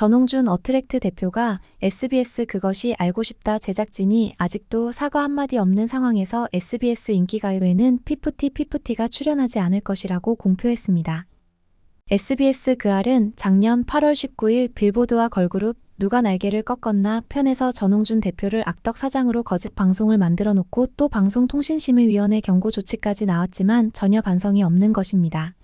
전홍준 어트랙트 대표가 SBS 그것이 알고 싶다 제작진이 아직도 사과 한마디 없는 상황에서 SBS 인기가요에는 피프티가 출연하지 않을 것이라고 공표했습니다. SBS 그알은 작년 8월 19일 빌보드와 걸그룹 누가 날개를 꺾었나 편에서 전홍준 대표를 악덕 사장으로 거짓 방송을 만들어 놓고 또 방송통신심의위원회 경고 조치까지 나왔지만 전혀 반성이 없는 것입니다.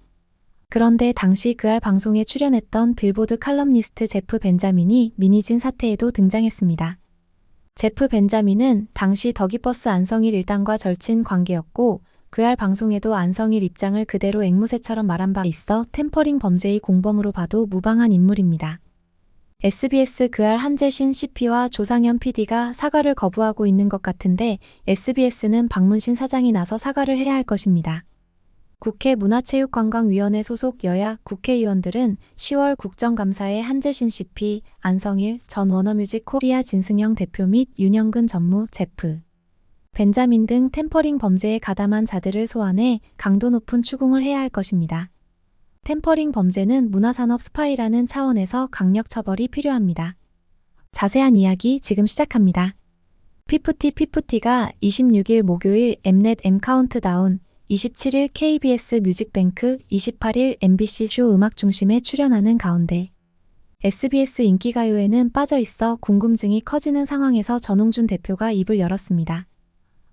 그런데 당시 그알 방송에 출연했던 빌보드 칼럼니스트 제프 벤자민이 미니진 사태에도 등장했습니다. 제프 벤자민은 당시 더기버스 안성일 일당과 절친 관계였고 그알 방송에도 안성일 입장을 그대로 앵무새처럼 말한 바 있어 템퍼링 범죄의 공범으로 봐도 무방한 인물입니다. SBS 그알 한재신 CP와 조상현 PD가 사과를 거부하고 있는 것 같은데 SBS는 박문신 사장이 나서 사과를 해야 할 것입니다. 국회 문화체육관광위원회 소속 여야 국회의원들은 10월 국정감사에 한재신 CP, 안성일 전 워너뮤직 코리아 진승영 대표 및 윤영근 전무, 제프 벤자민 등 템퍼링 범죄에 가담한 자들을 소환해 강도 높은 추궁을 해야 할 것입니다. 템퍼링 범죄는 문화산업 스파이라는 차원에서 강력 처벌이 필요합니다. 자세한 이야기 지금 시작합니다. 피프티가 26일 목요일 엠넷 M카운트다운, 27일 KBS 뮤직뱅크, 28일 MBC 쇼 음악중심에 출연하는 가운데 SBS 인기가요에는 빠져있어 궁금증이 커지는 상황에서 전홍준 대표가 입을 열었습니다.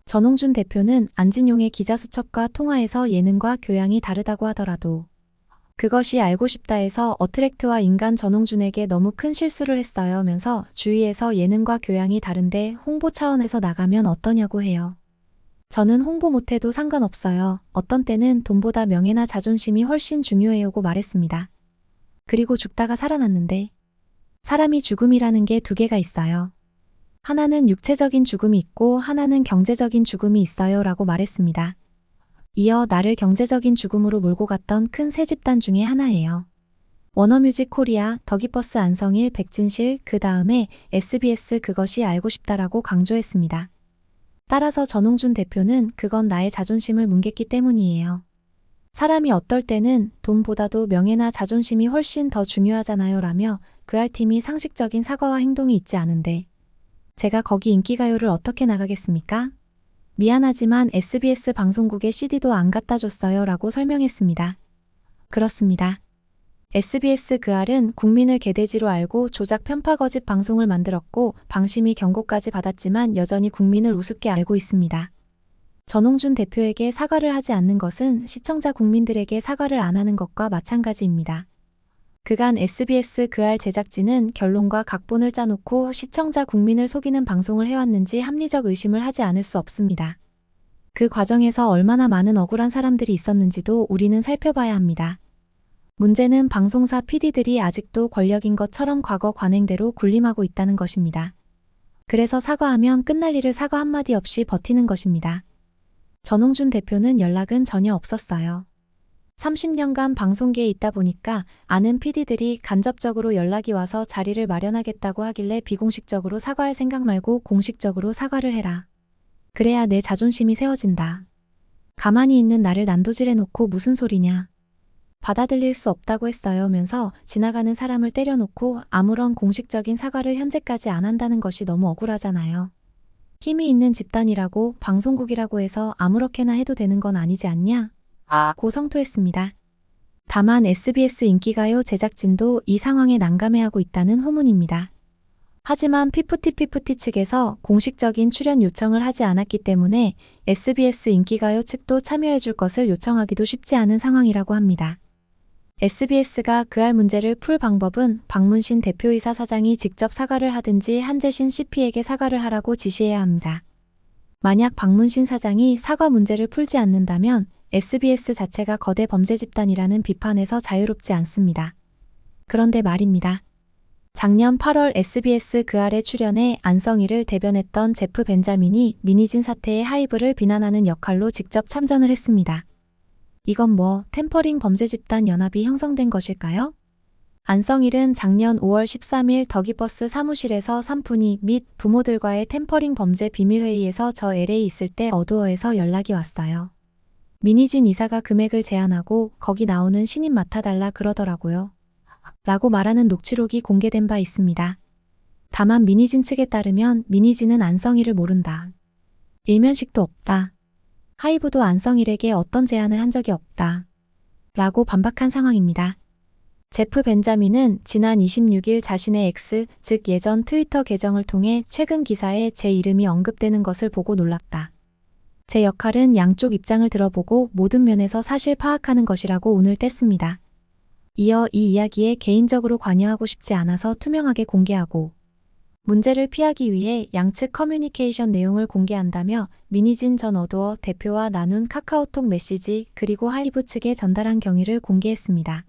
전홍준 대표는 안진용의 기자수첩과 통화에서 예능과 교양이 다르다고 하더라도 그것이 알고 싶다에서 어트랙트와 인간 전홍준에게 너무 큰 실수를 했어요면서 주위에서 예능과 교양이 다른데 홍보 차원에서 나가면 어떠냐고 해요. 저는 홍보 못해도 상관없어요. 어떤 때는 돈보다 명예나 자존심이 훨씬 중요해요고 말했습니다. 그리고 죽다가 살아났는데 사람이 죽음이라는 게 두 개가 있어요. 하나는 육체적인 죽음이 있고 하나는 경제적인 죽음이 있어요 라고 말했습니다. 이어 나를 경제적인 죽음으로 몰고 갔던 큰 세 집단 중에 하나예요. 워너뮤직 코리아, 더기버스 안성일, 백진실, 그 다음에 SBS 그것이 알고 싶다라고 강조했습니다. 따라서 전홍준 대표는 그건 나의 자존심을 뭉갰기 때문이에요. 사람이 어떨 때는 돈보다도 명예나 자존심이 훨씬 더 중요하잖아요 라며 그알 팀이 상식적인 사과와 행동이 있지 않은데 제가 거기 인기가요를 어떻게 나가겠습니까? 미안하지만 SBS 방송국에 CD도 안 갖다 줬어요 라고 설명했습니다. 그렇습니다. SBS 그알은 국민을 개돼지로 알고 조작 편파 거짓 방송을 만들었고 방심위 경고까지 받았지만 여전히 국민을 우습게 알고 있습니다. 전홍준 대표에게 사과를 하지 않는 것은 시청자 국민들에게 사과를 안 하는 것과 마찬가지입니다. 그간 SBS 그알 제작진은 결론과 각본을 짜놓고 시청자 국민을 속이는 방송을 해왔는지 합리적 의심을 하지 않을 수 없습니다. 그 과정에서 얼마나 많은 억울한 사람들이 있었는지도 우리는 살펴봐야 합니다. 문제는 방송사 PD들이 아직도 권력인 것처럼 과거 관행대로 군림하고 있다는 것입니다. 그래서 사과하면 끝날 일을 사과 한마디 없이 버티는 것입니다. 전홍준 대표는 연락은 전혀 없었어요. 30년간 방송계에 있다 보니까 아는 PD들이 간접적으로 연락이 와서 자리를 마련하겠다고 하길래 비공식적으로 사과할 생각 말고 공식적으로 사과를 해라. 그래야 내 자존심이 세워진다. 가만히 있는 나를 난도질해놓고 무슨 소리냐. 받아들일 수 없다고 했어요면서 지나가는 사람을 때려놓고 아무런 공식적인 사과를 현재까지 안 한다는 것이 너무 억울하잖아요. 힘이 있는 집단이라고 방송국이라고 해서 아무렇게나 해도 되는 건 아니지 않냐? 고 성토했습니다. 다만 SBS 인기가요 제작진도 이 상황에 난감해하고 있다는 후문입니다. 하지만 피프티 측에서 공식적인 출연 요청을 하지 않았기 때문에 SBS 인기가요 측도 참여해줄 것을 요청하기도 쉽지 않은 상황이라고 합니다. SBS가 그알 문제를 풀 방법은 박문신 대표이사 사장이 직접 사과를 하든지 한재신 CP에게 사과를 하라고 지시해야 합니다. 만약 박문신 사장이 사과 문제를 풀지 않는다면 SBS 자체가 거대 범죄 집단이라는 비판에서 자유롭지 않습니다. 그런데 말입니다. 작년 8월 SBS 그알에 출연해 안성일을 대변했던 제프 벤자민이 미니진 사태의 하이브를 비난하는 역할로 직접 참전을 했습니다. 이건 뭐 템퍼링 범죄 집단 연합이 형성된 것일까요? 안성일은 작년 5월 13일 더기버스 사무실에서 산푼이 및 부모들과의 템퍼링 범죄 비밀회의에서 저 LA 있을 때 어도어에서 연락이 왔어요. 미니진 이사가 금액을 제안하고 거기 나오는 신인 맡아달라 그러더라고요. 라고 말하는 녹취록이 공개된 바 있습니다. 다만 민희진 측에 따르면 민희진은 안성일을 모른다. 일면식도 없다. 하이브도 안성일에게 어떤 제안을 한 적이 없다. 라고 반박한 상황입니다. 제프 벤자민은 지난 26일 자신의 X, 즉 예전 트위터 계정을 통해 최근 기사에 제 이름이 언급되는 것을 보고 놀랐다. 제 역할은 양쪽 입장을 들어보고 모든 면에서 사실 파악하는 것이라고 운을 뗐습니다. 이어 이 이야기에 개인적으로 관여하고 싶지 않아서 투명하게 공개하고 문제를 피하기 위해 양측 커뮤니케이션 내용을 공개한다며 민희진 전 어도어 대표와 나눈 카카오톡 메시지 그리고 하이브 측에 전달한 경위를 공개했습니다.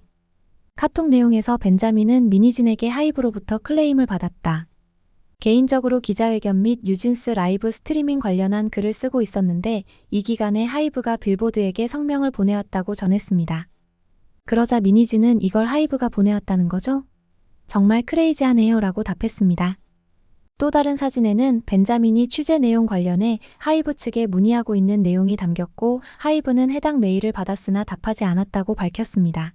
카톡 내용에서 벤자민은 민희진에게 하이브로부터 클레임을 받았다. 개인적으로 기자회견 및 뉴진스 라이브 스트리밍 관련한 글을 쓰고 있었는데 이 기간에 하이브가 빌보드에게 성명을 보내왔다고 전했습니다. 그러자 민희진은 이걸 하이브가 보내왔다는 거죠? 정말 크레이지하네요 라고 답했습니다. 또 다른 사진에는 벤자민이 취재 내용 관련해 하이브 측에 문의하고 있는 내용이 담겼고 하이브는 해당 메일을 받았으나 답하지 않았다고 밝혔습니다.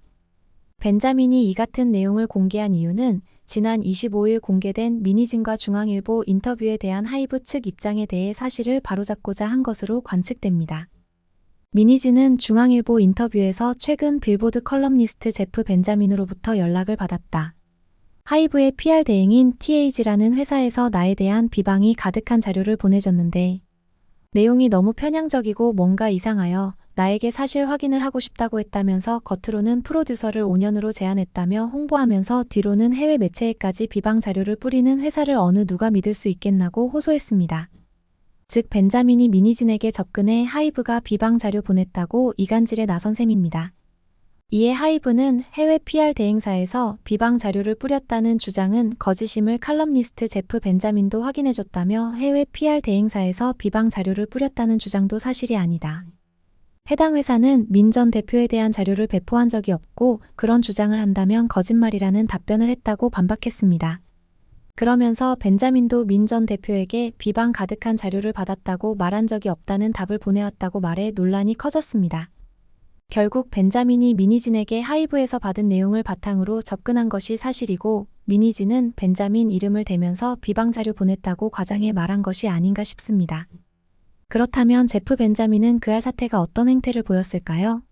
벤자민이 이 같은 내용을 공개한 이유는 지난 25일 공개된 민희진과 중앙일보 인터뷰에 대한 하이브 측 입장에 대해 사실을 바로잡고자 한 것으로 관측됩니다. 민희진은 중앙일보 인터뷰에서 최근 빌보드 컬럼니스트 제프 벤자민으로부터 연락을 받았다. 하이브의 PR 대행인 TAG라는 회사에서 나에 대한 비방이 가득한 자료를 보내줬는데 내용이 너무 편향적이고 뭔가 이상하여 나에게 사실 확인을 하고 싶다고 했다면서 겉으로는 프로듀서를 5년으로 제안했다며 홍보하면서 뒤로는 해외 매체에까지 비방 자료를 뿌리는 회사를 어느 누가 믿을 수 있겠나고 호소했습니다. 즉 벤자민이 민희진에게 접근해 하이브가 비방 자료 보냈다고 이간질에 나선 셈입니다. 이에 하이브는 해외 PR 대행사에서 비방 자료를 뿌렸다는 주장은 거짓임을 칼럼니스트 제프 벤자민도 확인해줬다며 해외 PR 대행사에서 비방 자료를 뿌렸다는 주장도 사실이 아니다. 해당 회사는 민 전 대표에 대한 자료를 배포한 적이 없고 그런 주장을 한다면 거짓말이라는 답변을 했다고 반박했습니다. 그러면서 벤자민도 민 전 대표에게 비방 가득한 자료를 받았다고 말한 적이 없다는 답을 보내왔다고 말해 논란이 커졌습니다. 결국 벤자민이 민희진에게 하이브에서 받은 내용을 바탕으로 접근한 것이 사실이고 민희진은 벤자민 이름을 대면서 비방 자료 보냈다고 과장해 말한 것이 아닌가 싶습니다. 그렇다면 제프 벤자민은 그할 사태가 어떤 행태를 보였을까요?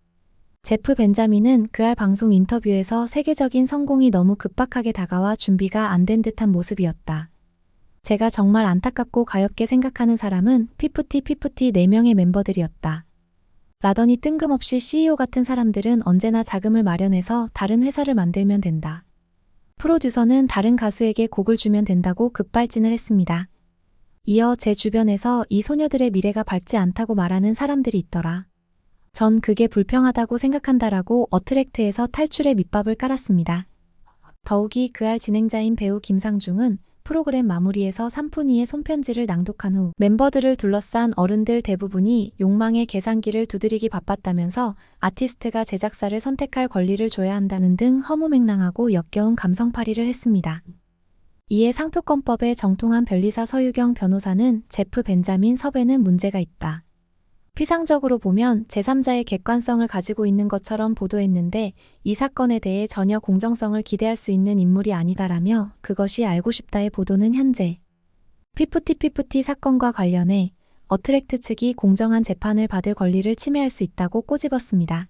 제프 벤자민은 그할 방송 인터뷰에서 세계적인 성공이 너무 급박하게 다가와 준비가 안 된 듯한 모습이었다. 제가 정말 안타깝고 가엾게 생각하는 사람은 피프티 4명의 멤버들이었다. 라더니 뜬금없이 CEO 같은 사람들은 언제나 자금을 마련해서 다른 회사를 만들면 된다. 프로듀서는 다른 가수에게 곡을 주면 된다고 급발진을 했습니다. 이어 제 주변에서 이 소녀들의 미래가 밝지 않다고 말하는 사람들이 있더라. 전 그게 불평하다고 생각한다라고 어트랙트에서 탈출의 밑밥을 깔았습니다. 더욱이 그할 진행자인 배우 김상중은 프로그램 마무리에서 삼푼이의 손편지를 낭독한 후 멤버들을 둘러싼 어른들 대부분이 욕망의 계산기를 두드리기 바빴다면서 아티스트가 제작사를 선택할 권리를 줘야 한다는 등 허무맹랑하고 역겨운 감성팔이를 했습니다. 이에 상표권법에 정통한 변리사 서유경 변호사는 제프 벤자민 섭외는 문제가 있다. 피상적으로 보면 제3자의 객관성을 가지고 있는 것처럼 보도했는데 이 사건에 대해 전혀 공정성을 기대할 수 있는 인물이 아니다라며 그것이 알고 싶다의 보도는 현재 피프티 사건과 관련해 어트랙트 측이 공정한 재판을 받을 권리를 침해할 수 있다고 꼬집었습니다.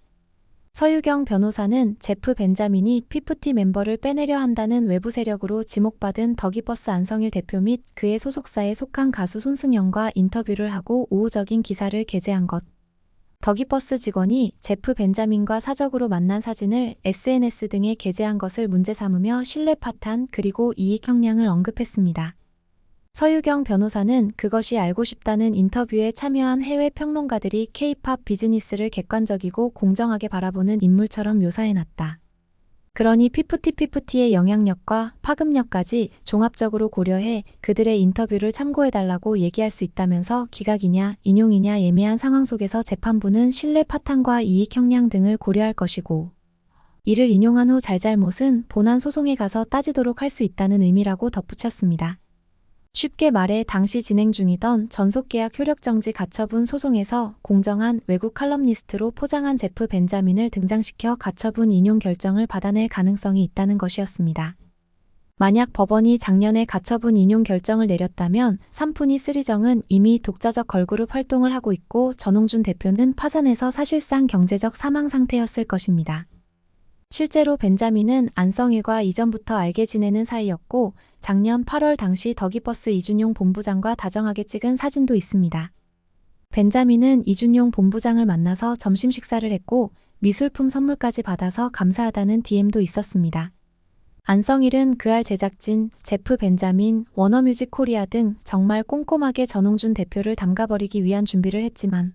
서유경 변호사는 제프 벤자민이 피프티 멤버를 빼내려 한다는 외부 세력으로 지목받은 더기버스 안성일 대표 및 그의 소속사에 속한 가수 손승연과 인터뷰를 하고 우호적인 기사를 게재한 것. 더기버스 직원이 제프 벤자민과 사적으로 만난 사진을 SNS 등에 게재한 것을 문제 삼으며 신뢰 파탄 그리고 이익 형량을 언급했습니다. 서유경 변호사는 그것이 알고 싶다는 인터뷰에 참여한 해외 평론가들이 K-팝 비즈니스를 객관적이고 공정하게 바라보는 인물처럼 묘사해놨다. 그러니 피프티의 영향력과 파급력까지 종합적으로 고려해 그들의 인터뷰를 참고해달라고 얘기할 수 있다면서 기각이냐 인용이냐 애매한 상황 속에서 재판부는 신뢰 파탄과 이익 형량 등을 고려할 것이고 이를 인용한 후 잘잘못은 본안 소송에 가서 따지도록 할 수 있다는 의미라고 덧붙였습니다. 쉽게 말해 당시 진행 중이던 전속계약 효력정지 가처분 소송에서 공정한 외국 칼럼니스트로 포장한 제프 벤자민을 등장시켜 가처분 인용 결정을 받아낼 가능성이 있다는 것이었습니다. 만약 법원이 작년에 가처분 인용 결정을 내렸다면 삼푼이 쓰리정은 이미 독자적 걸그룹 활동을 하고 있고 전홍준 대표는 파산해서 사실상 경제적 사망 상태였을 것입니다. 실제로 벤자민은 안성일과 이전부터 알게 지내는 사이였고 작년 8월 당시 더기버스 이준용 본부장과 다정하게 찍은 사진도 있습니다. 벤자민은 이준용 본부장을 만나서 점심 식사를 했고 미술품 선물까지 받아서 감사하다는 DM도 있었습니다. 안성일은 그알 제작진, 제프 벤자민, 워너뮤직 코리아 등 정말 꼼꼼하게 전홍준 대표를 담가버리기 위한 준비를 했지만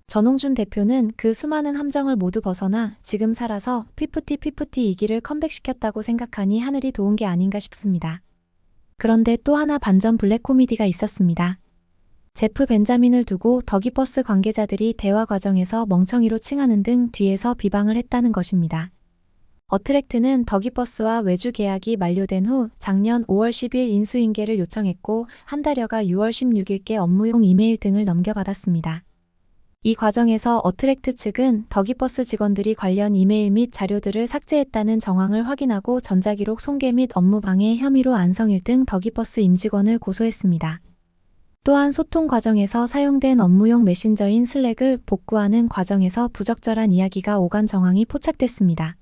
전홍준 대표는 그 수많은 함정을 모두 벗어나 지금 살아서 피프티 2기를 컴백시켰다고 생각하니 하늘이 도운 게 아닌가 싶습니다. 그런데 또 하나 반전 블랙 코미디가 있었습니다. 제프 벤자민을 두고 더기버스 관계자들이 대화 과정에서 멍청이로 칭하는 등 뒤에서 비방을 했다는 것입니다. 어트랙트는 더기버스와 외주 계약이 만료된 후 작년 5월 10일 인수인계를 요청했고 한 달여가 6월 16일께 업무용 이메일 등을 넘겨받았습니다. 이 과정에서 어트랙트 측은 더기버스 직원들이 관련 이메일 및 자료들을 삭제했다는 정황을 확인하고 전자기록 손괴 및 업무방해 혐의로 안성일 등 더기버스 임직원을 고소했습니다. 또한 소통 과정에서 사용된 업무용 메신저인 슬랙을 복구하는 과정에서 부적절한 이야기가 오간 정황이 포착됐습니다.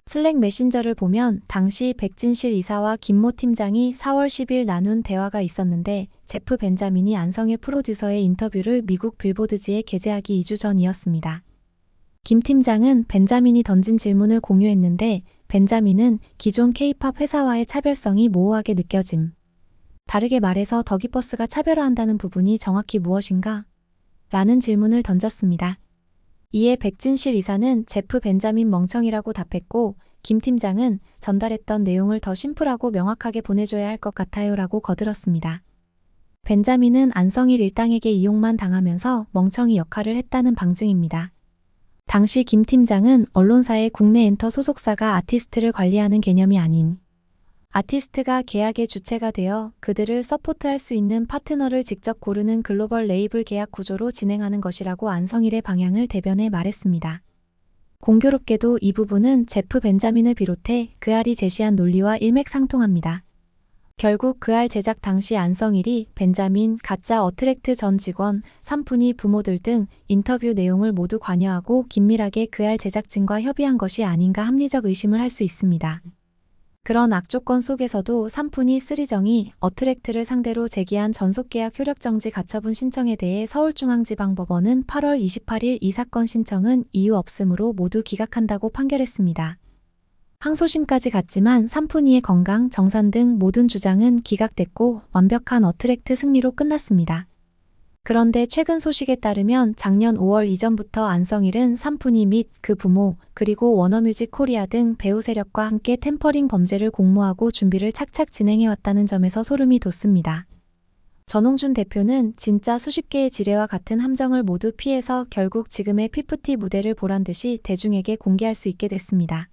슬랙 메신저를 보면 당시 백진실 이사와 김모 팀장이 4월 10일 나눈 대화가 있었는데 제프 벤자민이 안성일 프로듀서의 인터뷰를 미국 빌보드지에 게재하기 2주 전이었습니다. 김 팀장은 벤자민이 던진 질문을 공유했는데 벤자민은 기존 K-팝 회사와의 차별성이 모호하게 느껴짐. 다르게 말해서 더기버스가 차별화한다는 부분이 정확히 무엇인가? 라는 질문을 던졌습니다. 이에 백진실 이사는 제프 벤자민 멍청이라고 답했고 김 팀장은 전달했던 내용을 더 심플하고 명확하게 보내줘야 할 것 같아요 라고 거들었습니다. 벤자민은 안성일 일당에게 이용만 당하면서 멍청이 역할을 했다는 방증입니다. 당시 김 팀장은 언론사의 국내 엔터 소속사가 아티스트를 관리하는 개념이 아닌 아티스트가 계약의 주체가 되어 그들을 서포트할 수 있는 파트너를 직접 고르는 글로벌 레이블 계약 구조로 진행하는 것이라고 안성일의 방향을 대변해 말했습니다. 공교롭게도 이 부분은 제프 벤자민을 비롯해 그알이 제시한 논리와 일맥상통합니다. 결국 그알 제작 당시 안성일이 벤자민, 가짜 어트랙트 전 직원, 삼푼이 부모들 등 인터뷰 내용을 모두 관여하고 긴밀하게 그알 제작진과 협의한 것이 아닌가 합리적 의심을 할 수 있습니다. 그런 악조건 속에서도 삼푼이 쓰리정이 어트랙트를 상대로 제기한 전속계약 효력정지 가처분 신청에 대해 서울중앙지방법원은 8월 28일 이 사건 신청은 이유 없음으로 모두 기각한다고 판결했습니다. 항소심까지 갔지만 삼푼이의 건강, 정산 등 모든 주장은 기각됐고 완벽한 어트랙트 승리로 끝났습니다. 그런데 최근 소식에 따르면 작년 5월 이전부터 안성일은 삼푼이 및 그 부모, 그리고 워너뮤직 코리아 등 배우 세력과 함께 템퍼링 범죄를 공모하고 준비를 착착 진행해왔다는 점에서 소름이 돋습니다. 전홍준 대표는 진짜 수십 개의 지뢰와 같은 함정을 모두 피해서 결국 지금의 피프티 무대를 보란듯이 대중에게 공개할 수 있게 됐습니다.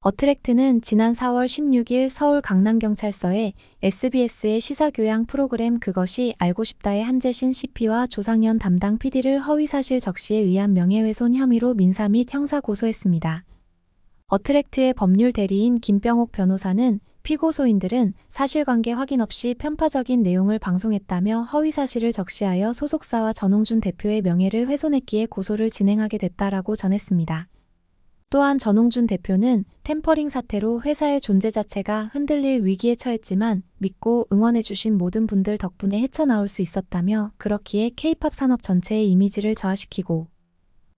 어트랙트는 지난 4월 16일 서울 강남경찰서에 SBS의 시사교양 프로그램 그것이 알고 싶다의 한재신 CP와 조상현 담당 PD를 허위사실 적시에 의한 명예훼손 혐의로 민사 및 형사 고소했습니다. 어트랙트의 법률 대리인 김병옥 변호사는 피고소인들은 사실관계 확인 없이 편파적인 내용을 방송했다며 허위사실을 적시하여 소속사와 전홍준 대표의 명예를 훼손했기에 고소를 진행하게 됐다라고 전했습니다. 또한 전홍준 대표는 템퍼링 사태로 회사의 존재 자체가 흔들릴 위기에 처했지만 믿고 응원해주신 모든 분들 덕분에 헤쳐나올 수 있었다며 그렇기에 K-팝 산업 전체의 이미지를 저하시키고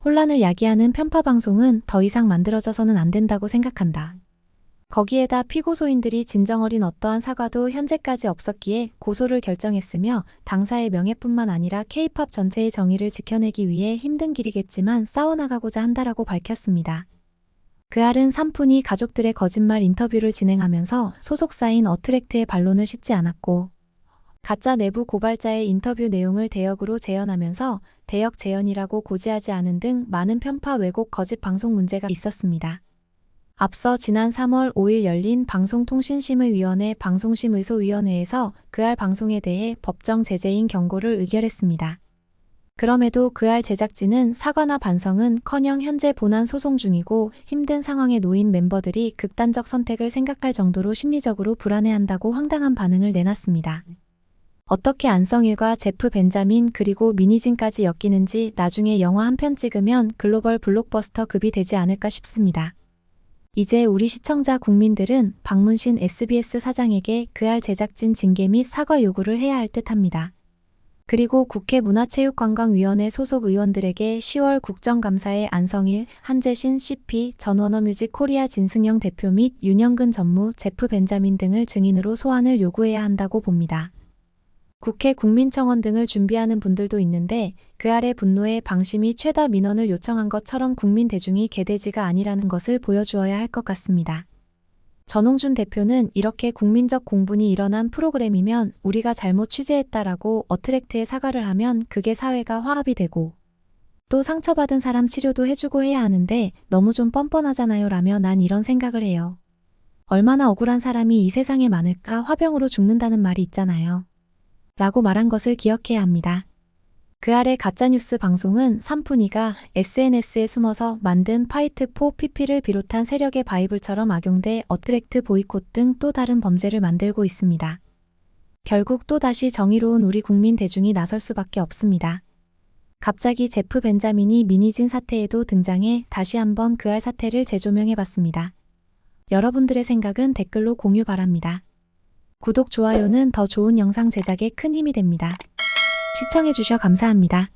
혼란을 야기하는 편파 방송은 더 이상 만들어져서는 안 된다고 생각한다. 거기에다 피고소인들이 진정어린 어떠한 사과도 현재까지 없었기에 고소를 결정했으며 당사의 명예뿐만 아니라 K-팝 전체의 정의를 지켜내기 위해 힘든 길이겠지만 싸워나가고자 한다라고 밝혔습니다. 그알은 삼푼이 가족들의 거짓말 인터뷰를 진행하면서 소속사인 어트랙트의 반론을 싣지 않았고 가짜 내부 고발자의 인터뷰 내용을 대역으로 재현하면서 대역 재현이라고 고지하지 않은 등 많은 편파 왜곡 거짓 방송 문제가 있었습니다. 앞서 지난 3월 5일 열린 방송통신심의위원회 방송심의소위원회에서 그알 방송에 대해 법정 제재인 경고를 의결했습니다. 그럼에도 그알 제작진은 사과나 반성은커녕 현재 본안 소송 중이고 힘든 상황에 놓인 멤버들이 극단적 선택을 생각할 정도로 심리적으로 불안해한다고 황당한 반응을 내놨습니다. 어떻게 안성일과 제프 벤자민 그리고 미니진까지 엮이는지 나중에 영화 한 편 찍으면 글로벌 블록버스터 급이 되지 않을까 싶습니다. 이제 우리 시청자 국민들은 박문신 SBS 사장에게 그알 제작진 징계 및 사과 요구를 해야 할 듯합니다. 그리고 국회 문화체육관광위원회 소속 의원들에게 10월 국정감사에 안성일, 한재신 CP, 전워너뮤직 코리아 진승영 대표 및 윤영근 전무, 제프 벤자민 등을 증인으로 소환을 요구해야 한다고 봅니다. 국회 국민청원 등을 준비하는 분들도 있는데 그알의 분노에 방심이 최다 민원을 요청한 것처럼 국민 대중이 개돼지가 아니라는 것을 보여주어야 할 것 같습니다. 전홍준 대표는 이렇게 국민적 공분이 일어난 프로그램이면 우리가 잘못 취재했다라고 어트랙트에 사과를 하면 그게 사회가 화합이 되고 또 상처받은 사람 치료도 해주고 해야 하는데 너무 좀 뻔뻔하잖아요 라며 난 이런 생각을 해요. 얼마나 억울한 사람이 이 세상에 많을까 화병으로 죽는다는 말이 있잖아요. 라고 말한 것을 기억해야 합니다. 그알의 가짜뉴스 방송은 삼푼이가 SNS에 숨어서 만든 파이트 포 PP를 비롯한 세력의 바이블처럼 악용돼 어트랙트 보이콧 등 또 다른 범죄를 만들고 있습니다. 결국 또다시 정의로운 우리 국민 대중이 나설 수밖에 없습니다. 갑자기 제프 벤자민이 미니진 사태에도 등장해 다시 한번 그알 사태를 재조명해봤습니다. 여러분들의 생각은 댓글로 공유 바랍니다. 구독, 좋아요는 더 좋은 영상 제작에 큰 힘이 됩니다. 시청해주셔 감사합니다.